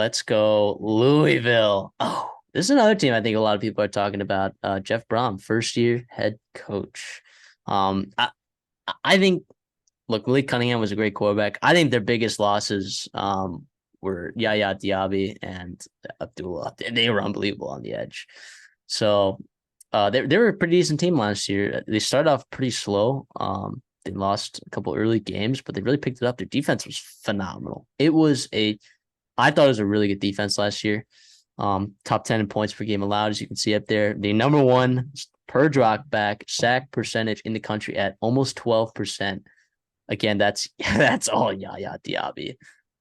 Let's go Louisville. Oh, this is another team I think a lot of people are talking about. Jeff Brom, first year head coach. I think look, Malik Cunningham was a great quarterback. I think their biggest losses were Yaya Diaby and Abdullah. They were unbelievable on the edge. So they were a pretty decent team last year. They started off pretty slow. They lost a couple early games, but they really picked it up. Their defense was phenomenal. I thought it was a really good defense last year. Top 10 in points per game allowed, as you can see up there. The number one per drop back sack percentage in the country at almost 12%. Again, that's all Yaya Diaby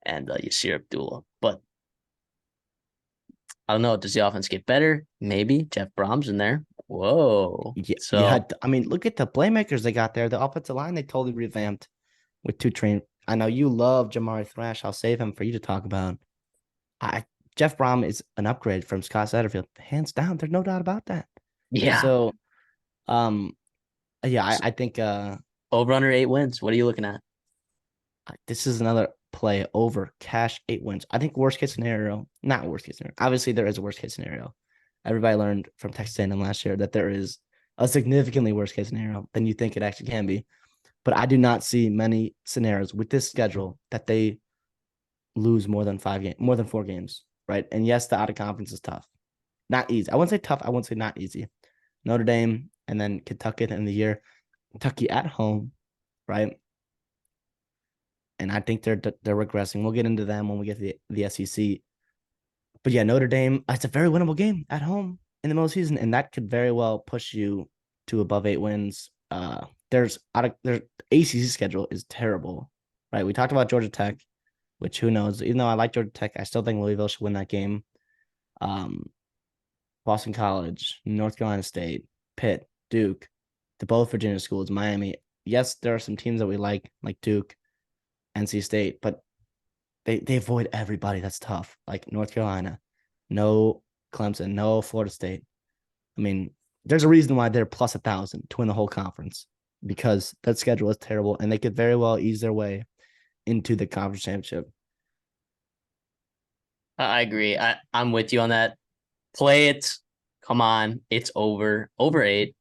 and Yasir Abdullah. But I don't know. Does the offense get better? Maybe. Jeff Brom's in there. Whoa. Yeah. I mean, look at the playmakers they got there. The offensive line they totally revamped with two trained. I know you love Jamari Thrash. I'll save him for you to talk about. Jeff Brom is an upgrade from Scott Satterfield, hands down. There's no doubt about that. Yeah. So, I think over under 8 wins. What are you looking at? This is another play over cash 8 wins. I think worst case scenario, not worst case scenario. Obviously, there is a worst case scenario. Everybody learned from Texas A&M last year that there is a significantly worst case scenario than you think it actually can be. But I do not see many scenarios with this schedule that they lose more than 4 games, right? And yes, the out of conference is tough. Not easy. I wouldn't say tough. I wouldn't say not easy. Notre Dame and then Kentucky at the end of the year. Kentucky at home, right? And I think they're regressing. We'll get into them when we get to the SEC. But yeah, Notre Dame, it's a very winnable game at home in the middle of the season, and that could very well push you to above 8 wins. Their ACC schedule is terrible, right? We talked about Georgia Tech, which who knows? Even though I like Georgia Tech, I still think Louisville should win that game. Boston College, North Carolina State, Pitt, Duke, the both Virginia schools, Miami. Yes, there are some teams that we like Duke, NC State, but they avoid everybody. That's tough. Like North Carolina, no Clemson, no Florida State. I mean, there's a reason why they're plus 1,000 to win the whole conference because that schedule is terrible, and they could very well ease their way into the conference championship. I agree. I'm with you on that. Play it. Come on. It's over 8.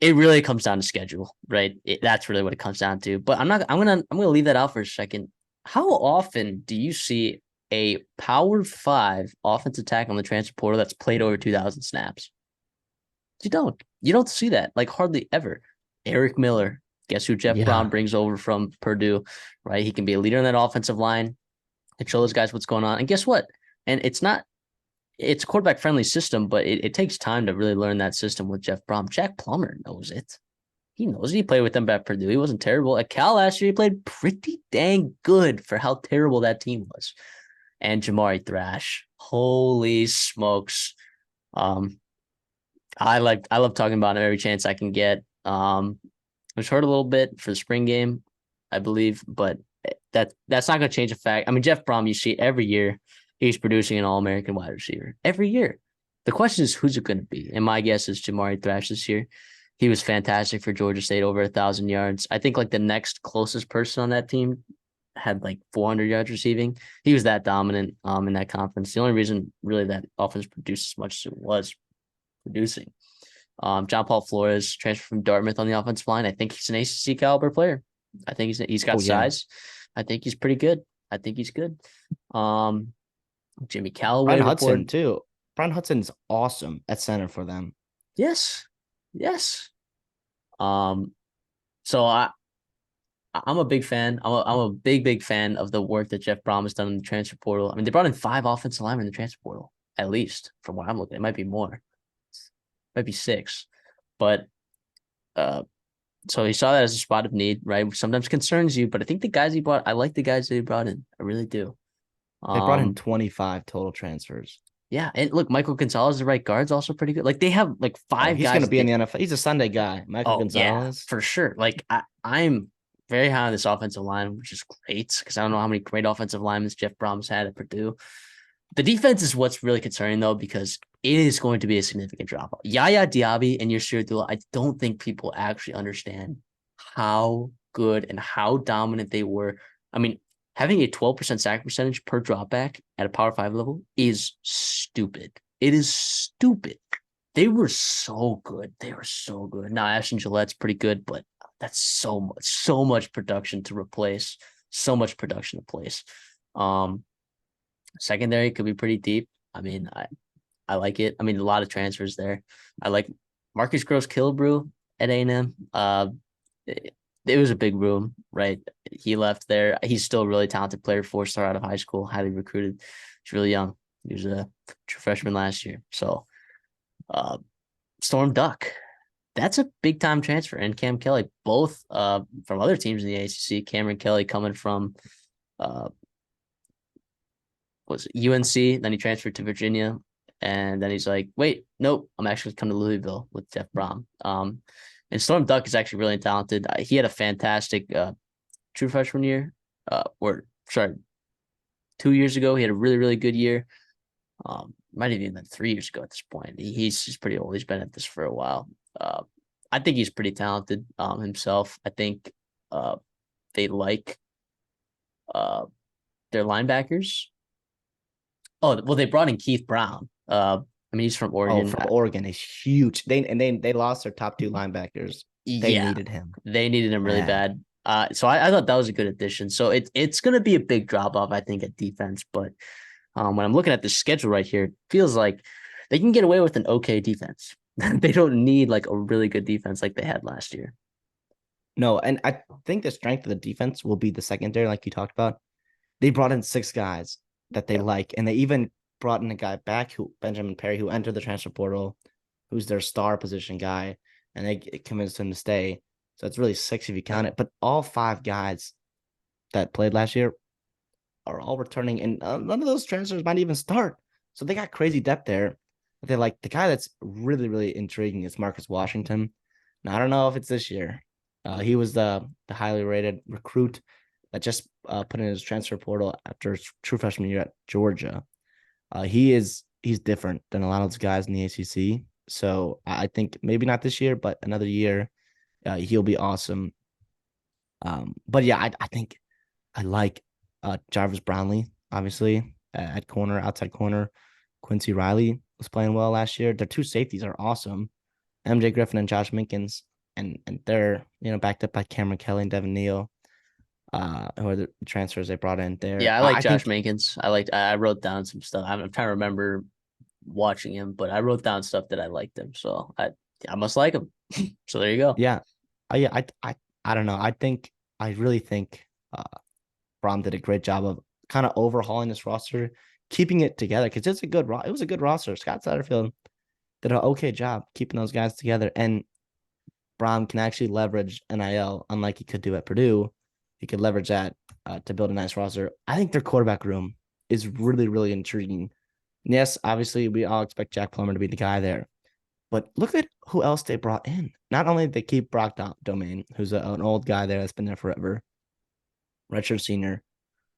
It really comes down to schedule, right? That's really what it comes down to. But I'm gonna leave that out for a second. How often do you see a Power 5 offensive tackle on the transfer portal that's played over 2,000 snaps? You don't see that, like hardly ever. Eric Miller, guess who Jeff Brom brings over from Purdue, right? He can be a leader in that offensive line and show those guys what's going on. And guess what? And it's a quarterback friendly system, but it takes time to really learn that system with Jeff Brom. Jack Plummer knows it. He knows it. He played with them at Purdue. He wasn't terrible. At Cal last year, he played pretty dang good for how terrible that team was. And Jamari Thrash, holy smokes. I love talking about him every chance I can get. I was hurt a little bit for the spring game, I believe, but that's not going to change the fact. I mean, Jeff Brom, you see every year he's producing an All-American wide receiver every year. The question is, who's it going to be? And my guess is Jamari Thrash this year. He was fantastic for Georgia State, over 1,000 yards. I think like the next closest person on that team had like 400 yards receiving. He was that dominant in that conference. The only reason really that offense produced as much as it was producing. John Paul Flores transferred from Dartmouth on the offensive line. I think he's an ACC caliber player. I think he's got size. I think he's pretty good. I think he's good. Jimmy Callaway. Brian Hudson too. Brian Hudson's awesome at center for them. Yes. So I'm a big fan. I'm a big fan of the work that Jeff Brom has done in the transfer portal. I mean, they brought in 5 offensive linemen in the transfer portal, at least from what I'm looking at. It might be more. Might be 6. But so he saw that as a spot of need, right? Which sometimes concerns you, but I think the guys he brought, I like the guys that he brought in. I really do. They brought in 25 total transfers. Yeah, and look, Michael Gonzalez, the right guard's also pretty good. Like they have like 5 guys. He's going to be in the NFL. He's a Sunday guy, Michael Gonzalez. Yeah, for sure. Like I'm very high on this offensive line, which is great because I don't know how many great offensive linemen Jeff Brom's had at Purdue. The defense is what's really concerning though, because it is going to be a significant drop off. Yaya Diaby and Yasir Abdullah, I don't think people actually understand how good and how dominant they were. I mean, having a 12% sack percentage per dropback at a Power 5 level is stupid. It is stupid. They were so good. They were so good. Now, Ashton Gillette's pretty good, but that's so much production to replace. So much production to place. Secondary could be pretty deep. I mean, I like it. I mean, a lot of transfers there. I like Marcus Gross-Killebrew at A&M. It was a big room, right? He left there. He's still a really talented player, 4-star out of high school, highly recruited. He's really young. He was a true freshman last year. So, Storm Duck, that's a big time transfer. And Cam Kelly, both from other teams in the ACC. Cameron Kelly coming from was UNC, then he transferred to Virginia, and then he's like, wait, nope, I'm actually coming to Louisville with Jeff Brom. And Storm Duck is actually really talented. He had a fantastic true freshman year, 2 years ago. He had a really, really good year. Might have even been 3 years ago at this point. He's pretty old. He's been at this for a while. I think he's pretty talented himself. I think they like their linebackers. Oh, well, they brought in Keith Brown. I mean, he's from Oregon. Oh, from Oregon is huge. They lost their top 2 linebackers. They needed him. They needed him really bad. So I thought that was a good addition. So it's going to be a big drop off, I think, at defense. But when I'm looking at the schedule right here, it feels like they can get away with an okay defense. They don't need like a really good defense like they had last year. No, and I think the strength of the defense will be the secondary, like you talked about. They brought in 6 guys that they like, and they even brought in a guy back, Benjamin Perry, who entered the transfer portal, who's their star position guy, and they convinced him to stay. So it's really 6 if you count it. But all 5 guys that played last year are all returning, and none of those transfers might even start. So they got crazy depth there. But they like the guy that's really, really intriguing is Marcus Washington. Now I don't know if it's this year. He was the highly rated recruit that just put in his transfer portal after his true freshman year at Georgia. He's different than a lot of those guys in the ACC. So I think maybe not this year, but another year, he'll be awesome. But yeah, I think I like Jarvis Brownlee, obviously, at corner, outside corner. Quincy Riley was playing well last year. Their 2 safeties are awesome. MJ Griffin and Josh Minkins. And they're, backed up by Cameron Kelly and Devin Neal. Who are the transfers they brought in there? Yeah, I like Josh Minkins. I wrote down some stuff. I'm trying to remember watching him, but I wrote down stuff that I liked him. So I must like him. So there you go. Yeah. I don't know. I really think Brom did a great job of kind of overhauling this roster, keeping it together because it was a good roster. Scott Satterfield did an okay job keeping those guys together, and Brom can actually leverage NIL, unlike he could do at Purdue. He could leverage that to build a nice roster. I think their quarterback room is really, really intriguing. Yes, obviously, we all expect Jack Plummer to be the guy there. But look at who else they brought in. Not only did they keep Brock Domain, who's an old guy there that's been there forever, redshirt senior,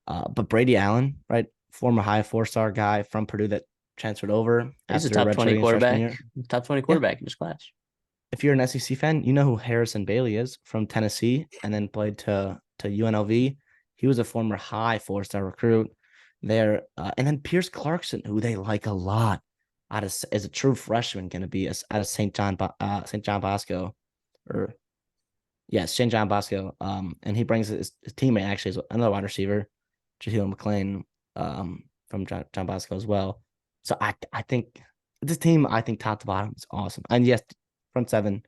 but Brady Allen, right, former high 4-star guy from Purdue that transferred over. He's a top 20 quarterback. Top 20 quarterback in his class. If you're an SEC fan, you know who Harrison Bailey is from Tennessee and then played to UNLV. He was a former high 4-star recruit there. And then Pierce Clarkson, who they like a lot, as a true freshman, going to be out of St. John Bosco. St. John Bosco. And he brings his teammate, actually, is another wide receiver, Jaheel McClain, from John Bosco as well. So I think this team, top to bottom, is awesome. And yes, front 7,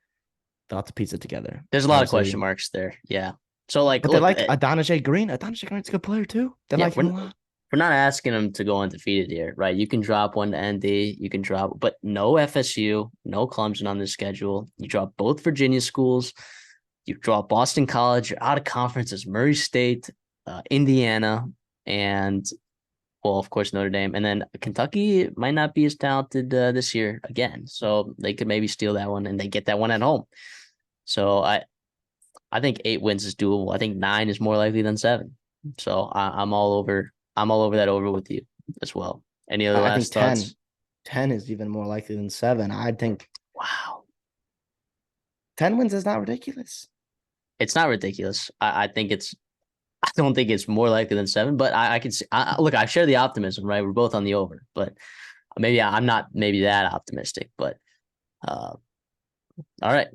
they'll have to piece it together. There's a lot of question marks there. Yeah. So but they like Adonijah Green. Adonijah Green's a good player too. They like him a lot. We're not asking him to go undefeated here, right? You can drop one to ND, you can drop, but no FSU, no Clemson on the schedule. You drop both Virginia schools. You drop Boston College. You're out of conferences, Murray State, Indiana, and well, of course, Notre Dame. And then Kentucky might not be as talented this year again. So they could maybe steal that one and they get that one at home. So I think 8 wins is doable. I think 9 is more likely than 7. So I'm all over that over with you as well. Any other last thoughts? 10 is even more likely than 7. I think. Wow. 10 wins is not ridiculous. It's not ridiculous. I think it's I don't think it's more likely than 7, but I can see. Look, I share the optimism, right? We're both on the over, but maybe I'm not maybe that optimistic. But all right.